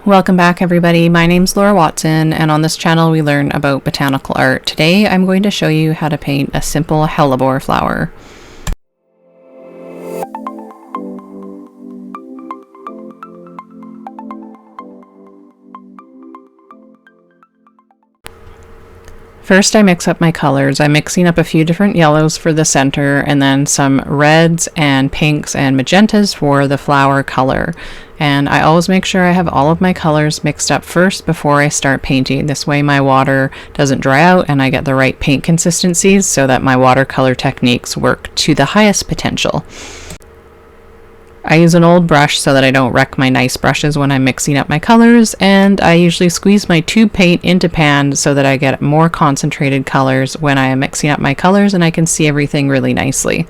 Welcome back, everybody. My name's Laura Watson, and on this channel we learn about botanical art. Today I'm going to show you how to paint a simple hellebore flower. First, I mix up my colors. I'm mixing up a few different yellows for the center and then some reds and pinks and magentas for the flower color. And I always make sure I have all of my colors mixed up first before I start painting. This way my water doesn't dry out and I get the right paint consistencies so that my watercolor techniques work to the highest potential. I use an old brush so that I don't wreck my nice brushes when I'm mixing up my colors, and I usually squeeze my tube paint into pan so that I get more concentrated colors when I am mixing up my colors and I can see everything really nicely.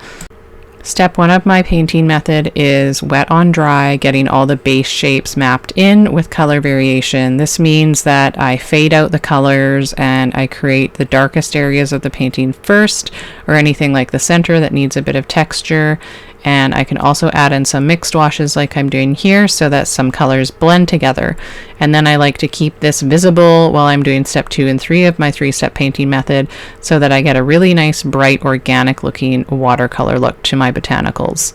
Step 1 of my painting method is wet on dry, getting all the base shapes mapped in with color variation. This means that I fade out the colors and I create the darkest areas of the painting first, or anything like the center that needs a bit of texture. And I can also add in some mixed washes like I'm doing here so that some colors blend together. And then I like to keep this visible while I'm doing step 2 and 3 of my 3-step painting method so that I get a really nice, bright, organic looking watercolor look to my botanicals.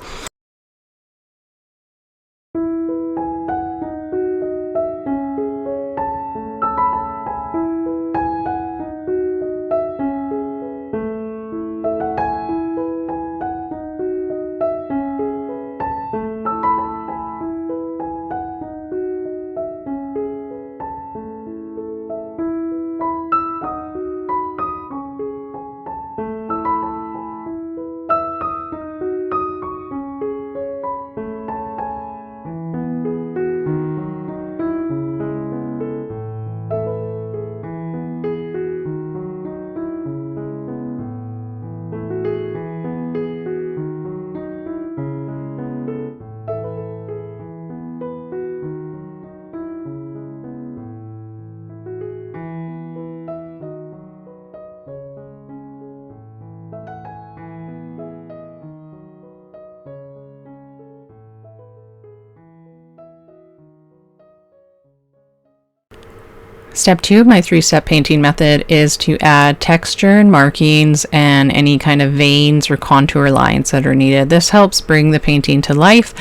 Step 2 of my 3-step painting method is to add texture and markings and any kind of veins or contour lines that are needed. This helps bring the painting to life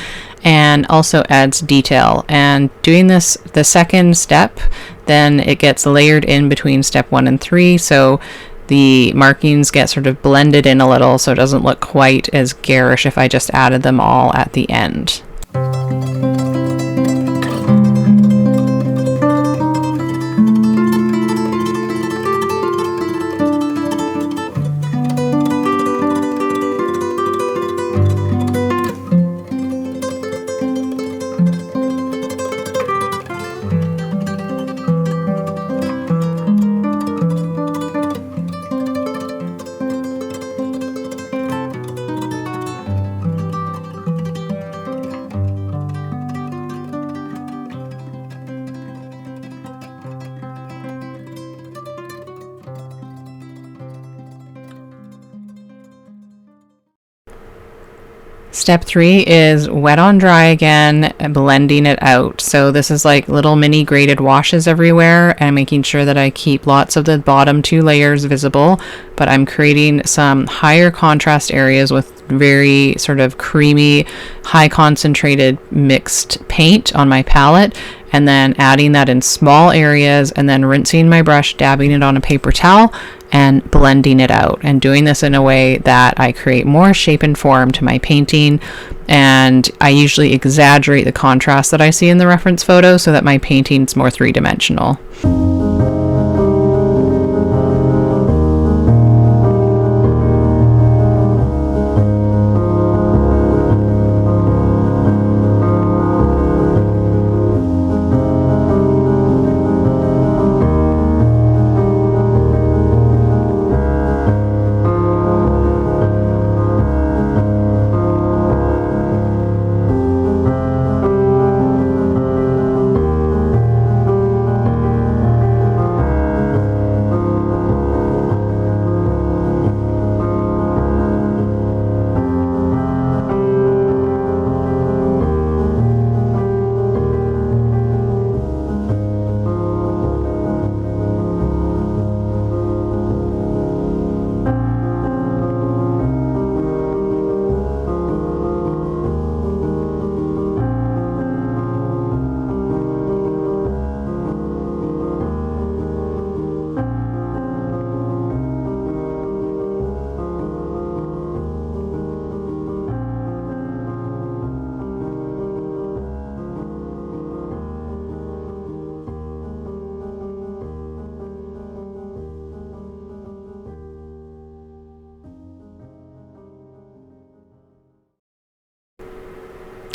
and also adds detail. And doing this the second step, then it gets layered in between step 1 and 3, so the markings get sort of blended in a little so it doesn't look quite as garish if I just added them all at the end. Step 3 is wet on dry again, blending it out. So this is like little mini graded washes everywhere and making sure that I keep lots of the bottom 2 layers visible, but I'm creating some higher contrast areas with very sort of creamy, high concentrated mixed paint on my palette, and then adding that in small areas and then rinsing my brush, dabbing it on a paper towel and blending it out, and doing this in a way that I create more shape and form to my painting. And I usually exaggerate the contrast that I see in the reference photo so that my painting's more 3-dimensional.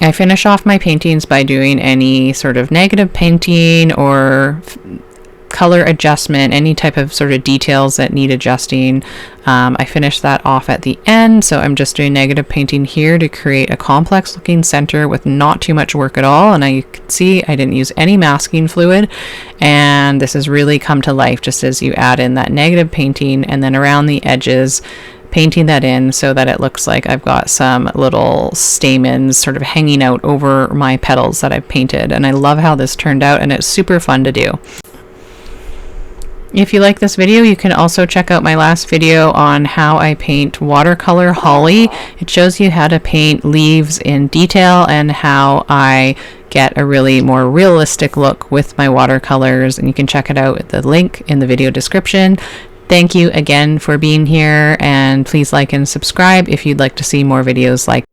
I finish off my paintings by doing any sort of negative painting or color adjustment, any type of sort of details that need adjusting. I finish that off at the end, so I'm just doing negative painting here to create a complex looking center with not too much work at all. And you can see I didn't use any masking fluid, and this has really come to life just as you add in that negative painting, and then around the edges painting that in so that it looks like I've got some little stamens sort of hanging out over my petals that I've painted. And I love how this turned out, and it's super fun to do. If you like this video, you can also check out my last video on how I paint watercolor holly. It shows you how to paint leaves in detail and how I get a really more realistic look with my watercolors, and you can check it out at the link in the video description. Thank you again for being here, and please like and subscribe if you'd like to see more videos like